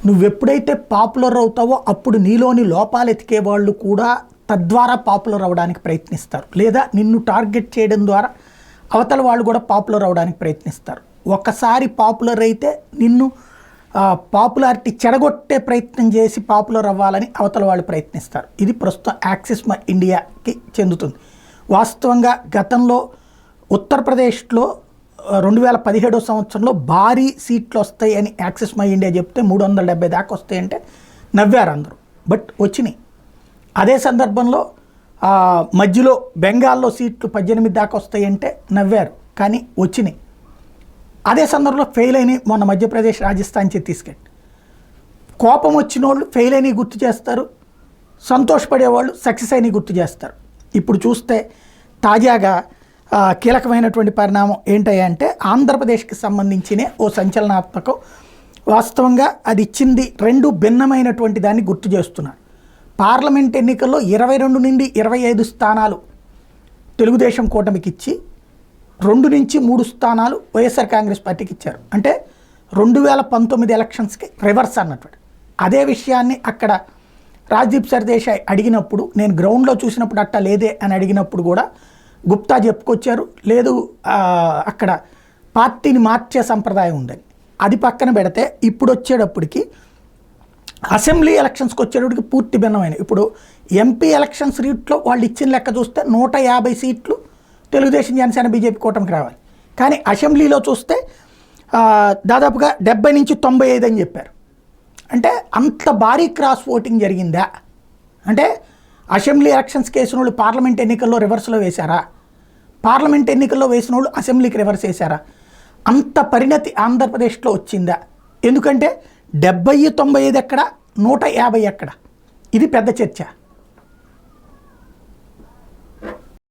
నువ్వెప్పుడైతే popular అవుతావో అప్పుడు నీలోని లోపాలు ఎతికే వాళ్ళు కూడా తద్వారా పాపులర్ అవ్వడానికి ప్రయత్నిస్తారు, లేదా నిన్ను టార్గెట్ చేయడం ద్వారా అవతల వాళ్ళు కూడా పాపులర్ అవ్వడానికి ప్రయత్నిస్తారు. ఒకసారి పాపులర్ అయితే నిన్ను పాపులారిటీ చెడగొట్టే ప్రయత్నం చేసి పాపులర్ అవ్వాలని అవతల వాళ్ళు ప్రయత్నిస్తారు. ఇది ప్రస్తుతం యాక్సిస్ మై ఇండియాకి చెందుతుంది. వాస్తవంగా గతంలో ఉత్తరప్రదేశ్లో 2017 సంవత్సరంలో భారీ సీట్లు వస్తాయి అని యాక్సిస్ మై ఇండియా చెప్తే 370 దాకా వస్తాయంటే నవ్వారు అందరూ, బట్ వచ్చినాయి. అదే సందర్భంలో మధ్యలో బెంగాల్లో సీట్లు 18 దాకా వస్తాయంటే నవ్వారు, కానీ వచ్చినాయి. అదే సందర్భంలో ఫెయిల్ అయినాయి మొన్న మధ్యప్రదేశ్, రాజస్థాన్, ఛత్తీస్గఢ్. కోపం వచ్చిన వాళ్ళు ఫెయిల్ అయినవి గుర్తు చేస్తారు, సంతోషపడేవాళ్ళు సక్సెస్ అయినవి గుర్తు చేస్తారు. ఇప్పుడు చూస్తే తాజాగా కీలకమైనటువంటి పరిణామం ఏంటంటే ఆంధ్రప్రదేశ్కి సంబంధించిన ఓ సంచలనాత్మకం. వాస్తవంగా అది ఇచ్చింది రెండు భిన్నమైనటువంటి దాన్ని గుర్తు చేస్తున్నారు. పార్లమెంట్ ఎన్నికల్లో 22 నుండి 25 స్థానాలు తెలుగుదేశం కూటమికి ఇచ్చి 2 నుంచి 3 స్థానాలు వైఎస్ఆర్ కాంగ్రెస్ పార్టీకి ఇచ్చారు. అంటే 2019 ఎలక్షన్స్కి రివర్స్ అన్నటువంటి అదే విషయాన్ని అక్కడ రాజ్దీప్ సర్దేశాయ్ అడిగినప్పుడు, నేను గ్రౌండ్లో చూసినప్పుడు అట్టా లేదే అని అడిగినప్పుడు కూడా గుప్తా చెప్పుకొచ్చారు, లేదు అక్కడ పార్టీని మార్చే సంప్రదాయం ఉందని. అది పక్కన పెడితే ఇప్పుడు వచ్చేటప్పటికి అసెంబ్లీ ఎలక్షన్స్కి వచ్చేటప్పటికి పూర్తి భిన్నమైన. ఇప్పుడు ఎంపీ ఎలక్షన్స్ రీట్లో వాళ్ళు ఇచ్చిన లెక్క చూస్తే 150 సీట్లు తెలుగుదేశం, జనసేన, బీజేపీ కూటమికి రావాలి. కానీ అసెంబ్లీలో చూస్తే దాదాపుగా 70 నుంచి 95 అని చెప్పారు. అంటే అంత భారీ క్రాస్ ఓటింగ్ జరిగిందా? అంటే అసెంబ్లీ ఎలక్షన్స్ వేసిన వాళ్ళు పార్లమెంట్ ఎన్నికల్లో రివర్స్లో వేశారా? పార్లమెంట్ ఎన్నికల్లో వేసిన వాళ్ళు అసెంబ్లీకి రివర్స్ వేశారా? అంత పరిణతి ఆంధ్రప్రదేశ్లో వచ్చిందా? ఎందుకంటే 70-95 ఎక్కడ, 150 ఎక్కడ? ఇది పెద్ద చర్చ.